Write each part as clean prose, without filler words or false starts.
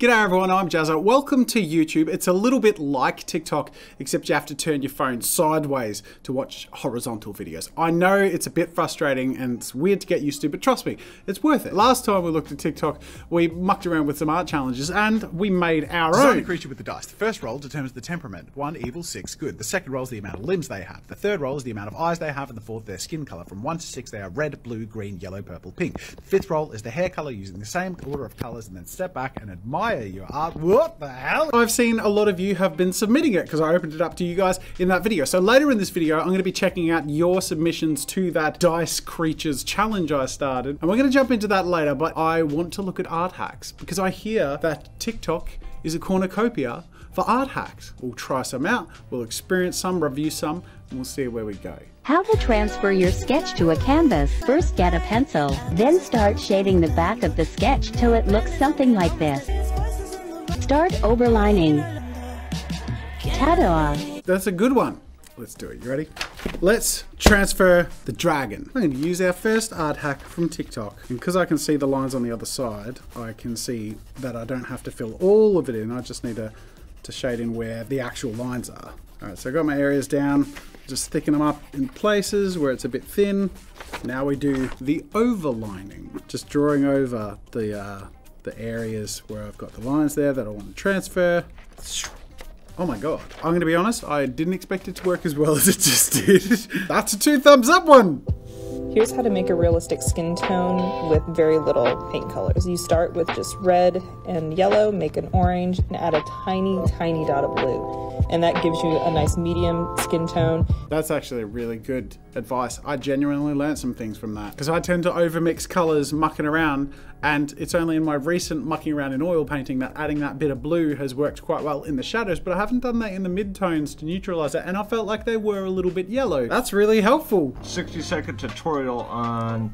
G'day everyone, I'm Jazza. Welcome to YouTube. It's a little bit like TikTok, except you have to turn your phone sideways to watch horizontal videos. I know it's a bit frustrating and it's weird to get used to, but trust me, it's worth it. Last time we looked at TikTok, we mucked around with some art challenges and we made our Design own. a creature with the dice. The first roll determines the temperament. 1 evil, 6 good. The second roll is the amount of limbs they have. The third roll is the amount of eyes they have, and the fourth their skin color. From 1 to 6 they are red, blue, green, yellow, purple, pink. The fifth roll is the hair color using the same order of colors, and then step back and admire your art. What the hell? I've seen a lot of you have been submitting it because I opened it up to you guys in that video. So later in this video, I'm going to be checking out your submissions to that Dice Creatures challenge I started. And we're going to jump into that later, but I want to look at art hacks because I hear that TikTok is a cornucopia for art hacks. We'll try some out, we'll experience some, review some, and we'll see where we go. How to transfer your sketch to a canvas. First get a pencil, then start shading the back of the sketch till it looks something like this. Start overlining. Ta-da! That's a good one. Let's do it. You ready? Let's transfer the dragon. I'm going to use our first art hack from TikTok. And because I can see the lines on the other side, I can see that I don't have to fill all of it in. I just need to shade in where the actual lines are. All right, so I got my areas down. Just thicken them up in places where it's a bit thin. Now we do the overlining. Just drawing over the areas where I've got the lines there that I want to transfer. Oh my god. I'm going to be honest, I didn't expect it to work as well as it just did. That's a 2 thumbs up one. Here's how to make a realistic skin tone with very little paint colors. You start with just red and yellow, make an orange, and add a tiny, tiny dot of blue. And that gives you a nice medium skin tone. That's actually really good advice. I genuinely learned some things from that because I tend to overmix colors mucking around, and it's only in my recent mucking around in oil painting that adding that bit of blue has worked quite well in the shadows, but I haven't done that in the midtones to neutralize it, and I felt like they were a little bit yellow. That's really helpful. 60-second tutorial on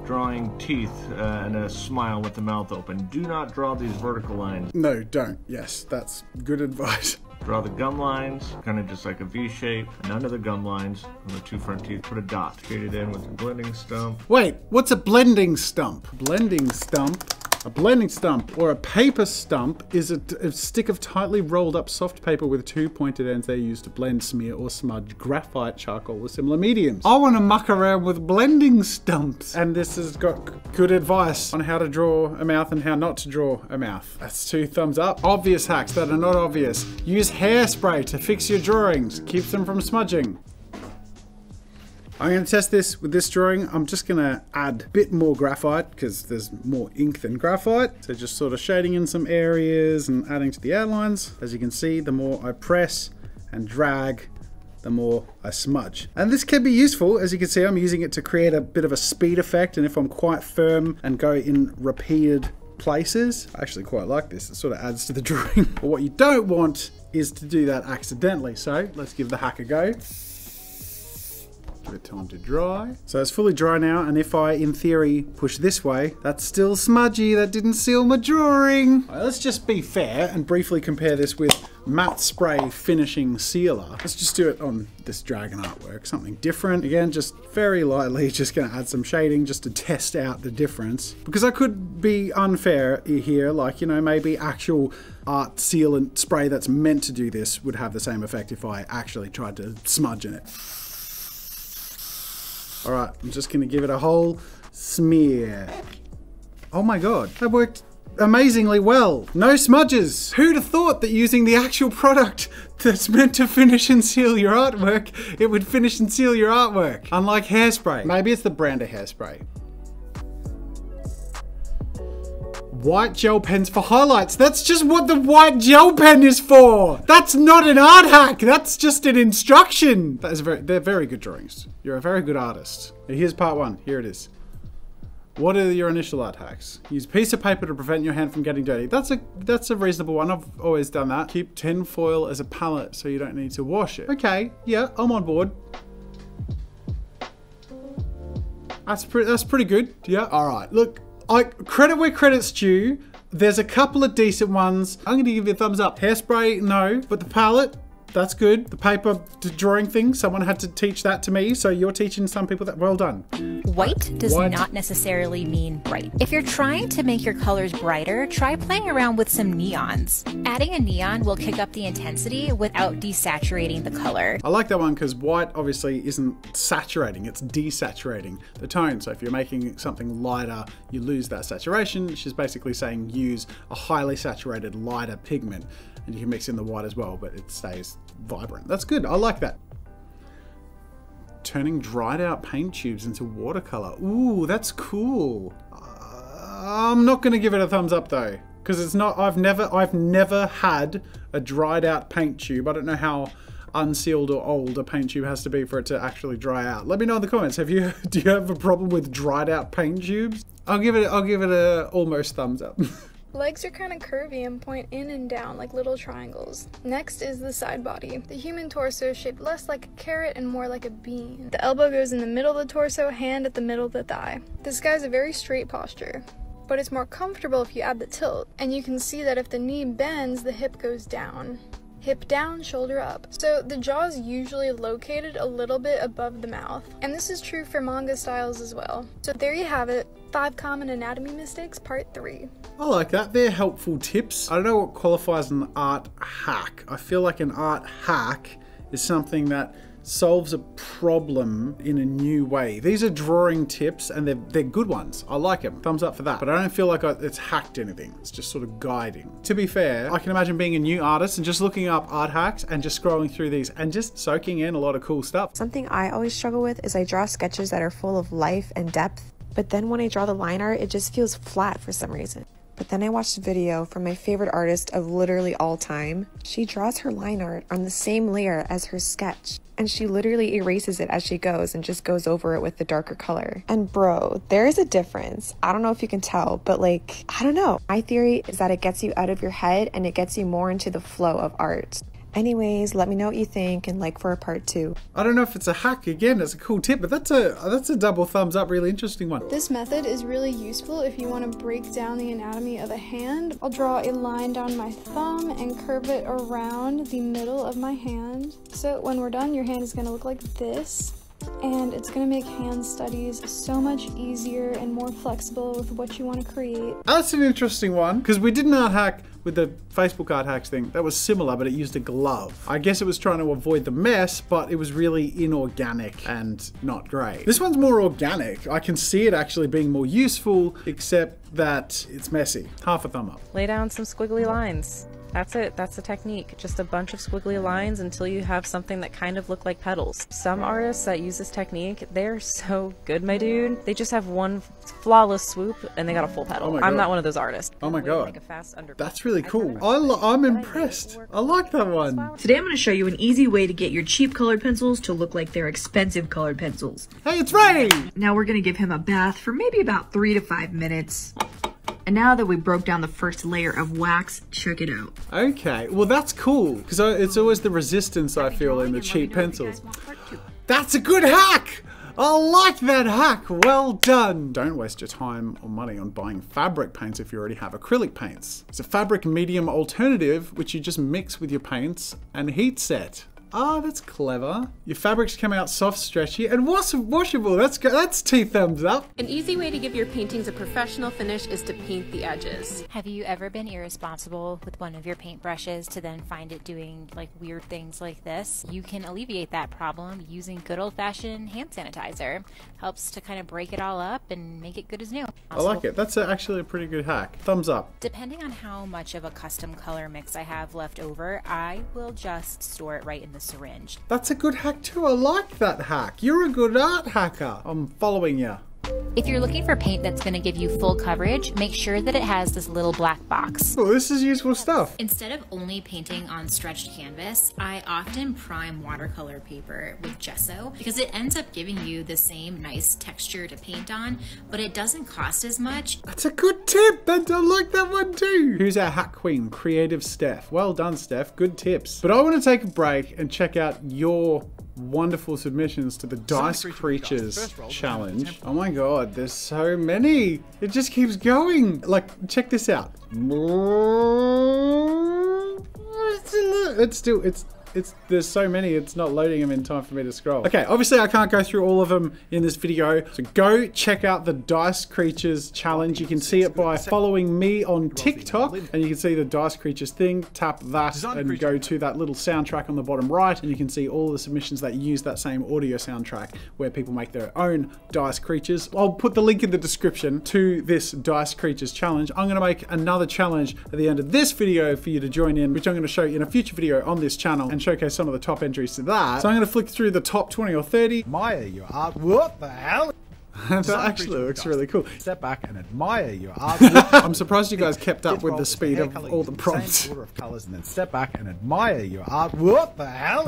drawing teeth and a smile with the mouth open. Do not draw these vertical lines. No, don't. Yes, that's good advice. Draw the gum lines, kind of just like a V shape, and under the gum lines, on the 2 front teeth, put a dot. Shade it in with a blending stump. Wait, what's a blending stump? Blending stump? A blending stump or a paper stump is a stick of tightly rolled up soft paper with 2 pointed ends they use to blend, smear, or smudge graphite, charcoal, or similar mediums. I want to muck around with blending stumps. And this has got good advice on how to draw a mouth and how not to draw a mouth. That's 2 thumbs up. Obvious hacks that are not obvious. Use hairspray to fix your drawings. Keeps them from smudging. I'm going to test this with this drawing. I'm just going to add a bit more graphite because there's more ink than graphite. So just sort of shading in some areas and adding to the outlines. As you can see, the more I press and drag, the more I smudge. And this can be useful. As you can see, I'm using it to create a bit of a speed effect. And if I'm quite firm and go in repeated places, I actually quite like this. It sort of adds to the drawing. But what you don't want is to do that accidentally. So let's give the hack a go. Give it time to dry. So it's fully dry now, and if I, in theory, push this way, that's still smudgy. That didn't seal my drawing. Right, let's just be fair and briefly compare this with matte spray finishing sealer. Let's just do it on this dragon artwork, something different. Again, just very lightly, just gonna add some shading just to test out the difference. Because I could be unfair here, like, you know, maybe actual art sealant spray that's meant to do this would have the same effect if I actually tried to smudge in it. All right, I'm just gonna give it a whole smear. Oh my God, that worked amazingly well. No smudges. Who'd have thought that using the actual product that's meant to finish and seal your artwork, it would finish and seal your artwork, unlike hairspray. Maybe it's the brand of hairspray. White gel pens for highlights. That's just what the white gel pen is for. That's not an art hack. That's just an instruction. That is they're very good drawings. You're a very good artist. Here's part 1. Here it is. What are your initial art hacks? Use a piece of paper to prevent your hand from getting dirty. That's a reasonable one. I've always done that. Keep tin foil as a palette so you don't need to wash it. Okay, yeah, I'm on board. That's pretty good. Yeah, all right. Look. Credit where credit's due. There's a couple of decent ones. I'm going to give you a thumbs up. Hairspray, no. But the palette, That's good. The paper drawing thing, someone had to teach that to me, so you're teaching some people that. Well done. White does not necessarily mean bright. If you're trying to make your colors brighter, try playing around with some neons. Adding a neon will kick up the intensity without desaturating the color. I like that one because white obviously isn't saturating, it's desaturating the tone. So if you're making something lighter, you lose that saturation. She's basically saying use a highly saturated, lighter pigment, and you can mix in the white as well, but it stays vibrant. That's good, I like that. Turning dried out paint tubes into watercolor. Ooh, that's cool. I'm not gonna give it a thumbs up though, because it's not. I've never had a dried out paint tube. I don't know how unsealed or old a paint tube has to be for it to actually dry out. Let me know in the comments. Do you have a problem with dried out paint tubes? I'll give it a almost thumbs up. Legs are kind of curvy and point in and down like little triangles. Next is the side body. The human torso is shaped less like a carrot and more like a bean. The elbow goes in the middle of the torso, hand at the middle of the thigh. This guy's a very straight posture, but it's more comfortable if you add the tilt. And you can see that if the knee bends, the hip goes down. Hip down, shoulder up. So the jaw is usually located a little bit above the mouth. And this is true for manga styles as well. So there you have it. 5 common anatomy mistakes, part 3. I like that. They're helpful tips. I don't know what qualifies an art hack. I feel like an art hack is something that solves a problem in a new way. These are drawing tips and they're good ones. I like them. Thumbs up for that. But I don't feel like it's hacked anything. It's just sort of guiding. To be fair, I can imagine being a new artist and just looking up art hacks and just scrolling through these and just soaking in a lot of cool stuff. Something I always struggle with is I draw sketches that are full of life and depth, but then when I draw the line art, it just feels flat for some reason. But then I watched a video from my favorite artist of literally all time. She draws her line art on the same layer as her sketch, and she literally erases it as she goes and just goes over it with the darker color. And bro, there is a difference. I don't know if you can tell, but like, I don't know. My theory is that it gets you out of your head and it gets you more into the flow of art. Anyways, let me know what you think and like for a part 2. I don't know if it's a hack. Again, it's a cool tip, but that's a double thumbs up, really interesting one. This method is really useful if you want to break down the anatomy of a hand. I'll draw a line down my thumb and curve it around the middle of my hand. So when we're done, your hand is going to look like this. And it's going to make hand studies so much easier and more flexible with what you want to create. That's an interesting one, because we did an art hack with the Facebook art hacks thing that was similar, but it used a glove. I guess it was trying to avoid the mess, but it was really inorganic and not great. This one's more organic. I can see it actually being more useful, except that it's messy. Half a thumb up. Lay down some squiggly lines. That's it. That's the technique. Just a bunch of squiggly lines until you have something that kind of look like petals. Some artists that use this technique, they're so good, my dude. They just have one flawless swoop and they got a full petal. Oh, I'm not one of those artists. Oh my god. That's really cool. I'm impressed. I like that one. Today I'm going to show you an easy way to get your cheap colored pencils to look like they're expensive colored pencils. Hey, it's Ray! Now we're going to give him a bath for maybe about 3 to 5 minutes. And now that we broke down the first layer of wax, check it out. Okay, well that's cool, because it's always the resistance I feel in the cheap pencils. That's a good hack! I like that hack, well done! Don't waste your time or money on buying fabric paints if you already have acrylic paints. It's a fabric medium alternative, which you just mix with your paints and heat set. Ah, that's clever. Your fabrics come out soft, stretchy, and washable. That's 2 thumbs up. An easy way to give your paintings a professional finish is to paint the edges. Have you ever been irresponsible with one of your paintbrushes to then find it doing like weird things like this? You can alleviate that problem using good old-fashioned hand sanitizer. Helps to kind of break it all up and make it good as new. I like it. That's actually a pretty good hack. Thumbs up. Depending on how much of a custom color mix I have left over, I will just store it right in the syringe. That's a good hack too. I like that hack. You're a good art hacker. I'm following you. If you're looking for paint that's going to give you full coverage, make sure that it has this little black box. Oh, this is useful stuff. Instead of only painting on stretched canvas, I often prime watercolor paper with gesso because it ends up giving you the same nice texture to paint on, but it doesn't cost as much. That's a good tip. I like that one too. Who's our hack queen? Creative Steph. Well done, Steph. Good tips. But I want to take a break and check out your wonderful submissions to the Dice Creatures challenge. Oh my god, there's so many. It just keeps going. Like, check this out. It's there's so many, it's not loading them in time for me to scroll. Okay, obviously I can't go through all of them in this video, so go check out the Dice Creatures challenge. You can see it by following me on TikTok, and you can see the Dice Creatures thing. Tap that and go to that little soundtrack on the bottom right, and you can see all the submissions that use that same audio soundtrack where people make their own Dice Creatures. I'll put the link in the description to this Dice Creatures challenge. I'm going to make another challenge at the end of this video for you to join in, which I'm going to show you in a future video on this channel and showcase some of the top entries to that. So I'm going to flick through the top 20 or 30. Admire your art. What the hell? That actually looks really cool. Step back and admire your art. I'm surprised you guys kept up with the speed of all the prompts. Same order of colors, and then step back and admire your art. What the hell?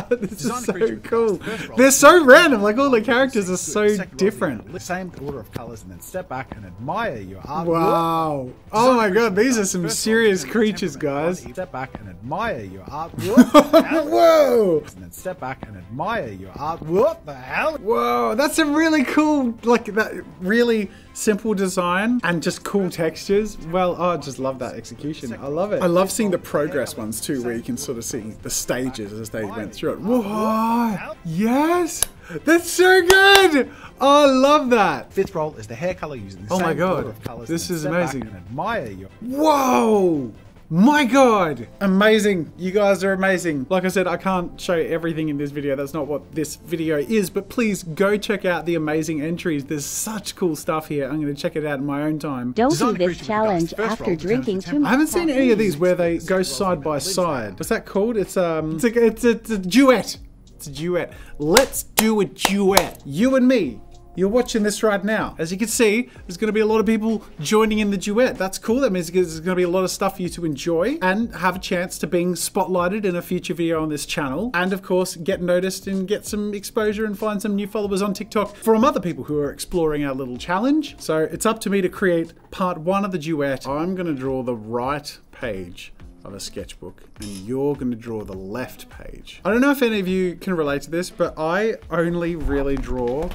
This is so cool. They're so random. Like all the characters are so different. Same order of colors, and then step back and admire your art. Wow. Oh my god, these are some serious creatures, guys. Step back and admire your art. Whoa. And then step back and admire your art. What the hell? Whoa, that's a really cool, like that really simple design and just cool textures. Well, oh, I just love that execution. I love it. I love seeing the progress ones too, where you can sort of see the stages as they went through it. Whoa, yes, that's so good. Oh, I love that. Fifth roll is the hair color using the oh same my god, order of colors. this is amazing. And admire your whoa. My god! Amazing. You guys are amazing. Like I said, I can't show everything in this video. That's not what this video is, but please go check out the amazing entries. There's such cool stuff here. I'm going to check it out in my own time. Don't do this challenge after drinking too much. I haven't seen any of these where they go side by side. What's that called? It's a duet. It's a duet. Let's do a duet. You and me. You're watching this right now. As you can see, there's going to be a lot of people joining in the duet. That's cool. That means there's going to be a lot of stuff for you to enjoy and have a chance to being spotlighted in a future video on this channel. And of course, get noticed and get some exposure and find some new followers on TikTok from other people who are exploring our little challenge. So it's up to me to create part 1 of the duet. I'm going to draw the right page of a sketchbook and you're going to draw the left page. I don't know if any of you can relate to this, but I only really draw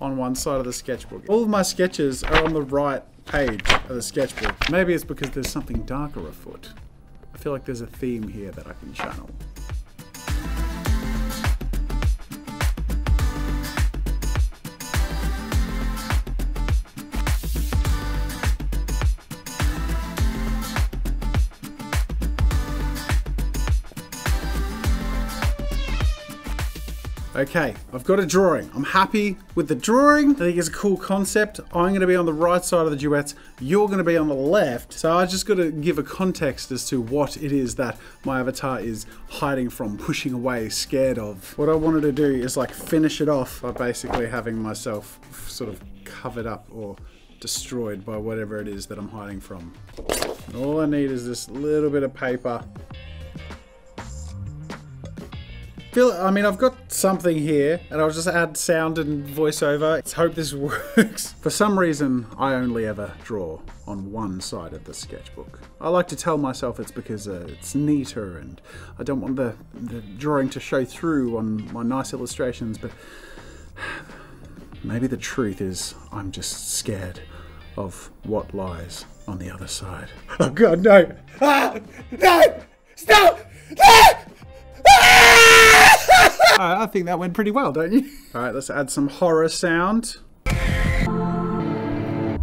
on one side of the sketchbook. All of my sketches are on the right page of the sketchbook. Maybe it's because there's something darker afoot. I feel like there's a theme here that I can channel. Okay, I've got a drawing. I'm happy with the drawing. I think it's a cool concept. I'm going to be on the right side of the duets. You're going to be on the left. So I just got to give a context as to what it is that my avatar is hiding from, pushing away, scared of. What I wanted to do is like finish it off by basically having myself sort of covered up or destroyed by whatever it is that I'm hiding from. And all I need is this little bit of paper. I mean, I've got something here, and I'll just add sound and voiceover. Let's hope this works. For some reason, I only ever draw on one side of the sketchbook. I like to tell myself it's because it's neater, and I don't want the drawing to show through on my nice illustrations, but maybe the truth is I'm just scared of what lies on the other side. Oh god, no! Ah! No! Stop! Ah! I think that went pretty well, don't you? Alright, let's add some horror sound. I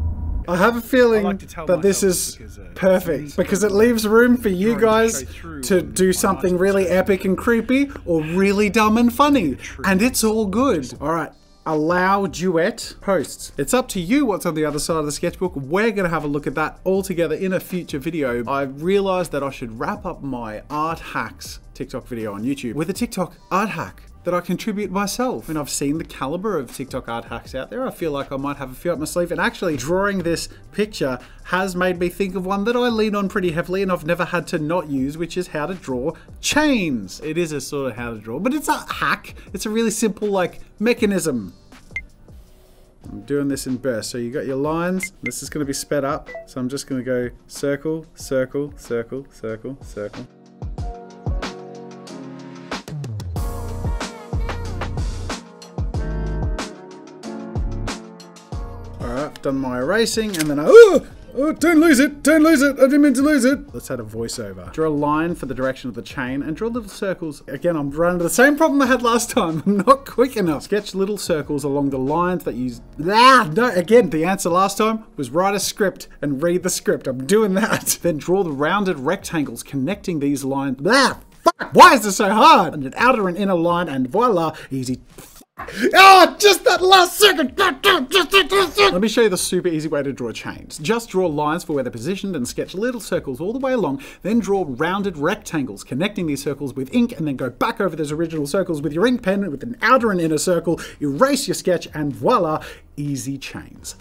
have a feeling that this is perfect because it leaves room for you guys to do something really epic and creepy or really dumb and funny. And it's all good. Alright. Allow duet posts. It's up to you what's on the other side of the sketchbook. We're going to have a look at that all together in a future video. I realized that I should wrap up my art hacks TikTok video on YouTube with a TikTok art hack that I contribute myself. And I've seen the caliber of TikTok art hacks out there. I feel like I might have a few up my sleeve, and actually drawing this picture has made me think of one that I lean on pretty heavily and I've never had to not use, which is how to draw chains. It is a sort of how to draw, but it's a hack. It's a really simple like mechanism. I'm doing this in bursts. So you got your lines. This is going to be sped up. So I'm just going to go circle, circle, circle, circle, circle. Alright, I've done my erasing and then Oh, don't lose it! Don't lose it! I didn't mean to lose it! Let's add a voiceover. Draw a line for the direction of the chain and draw little circles. Again, I'm running into the same problem I had last time. I'm not quick enough. Sketch little circles along the lines that use... No, again, the answer last time was write a script and read the script. I'm doing that. Then draw the rounded rectangles connecting these lines. Fuck! Why is this so hard? And an outer and inner line and voila, easy. Oh, just that last second! Let me show you the super easy way to draw chains. Just draw lines for where they're positioned and sketch little circles all the way along, then draw rounded rectangles connecting these circles with ink, and then go back over those original circles with your ink pen with an outer and inner circle, erase your sketch, and voila, easy chains.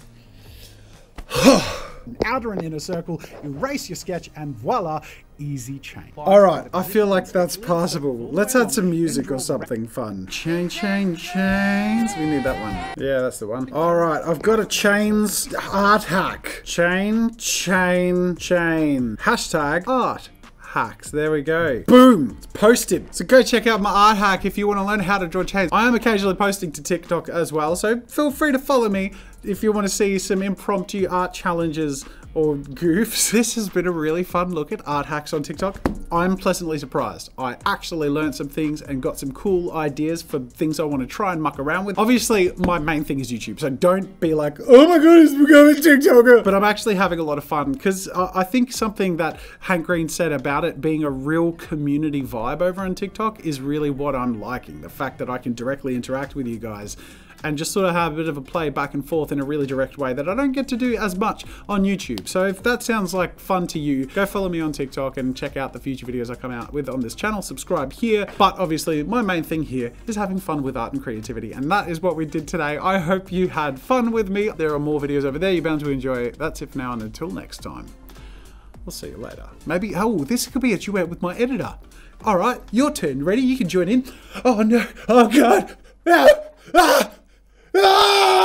An outer and inner circle, erase your sketch, and voila, easy chain. Alright, I feel like that's possible. Let's add some music or something fun. Chain, chain, chains. We need that one. Yeah, that's the one. Alright, I've got a chains art hack. Chain, chain, chain. Hashtag art hacks. There we go. Boom! It's posted. So go check out my art hack if you want to learn how to draw chains. I am occasionally posting to TikTok as well, so feel free to follow me if you want to see some impromptu art challenges or goofs. This has been a really fun look at art hacks on TikTok. I'm pleasantly surprised. I actually learned some things and got some cool ideas for things I want to try and muck around with. Obviously, my main thing is YouTube, so don't be like, oh my god, it's becoming TikToker. But I'm actually having a lot of fun because I think something that Hank Green said about it being a real community vibe over on TikTok is really what I'm liking. The fact that I can directly interact with you guys and just sort of have a bit of a play back and forth in a really direct way that I don't get to do as much on YouTube. So if that sounds like fun to you, go follow me on TikTok and check out the future videos I come out with on this channel. Subscribe here. But obviously my main thing here is having fun with art and creativity, and that is what we did today. I hope you had fun with me. There are more videos over there you're bound to enjoy. That's it for now, and until next time, I'll see you later. Maybe, oh, this could be a duet with my editor. All right, your turn. Ready? You can join in. Oh no, oh god. Ah! Ah! Ah!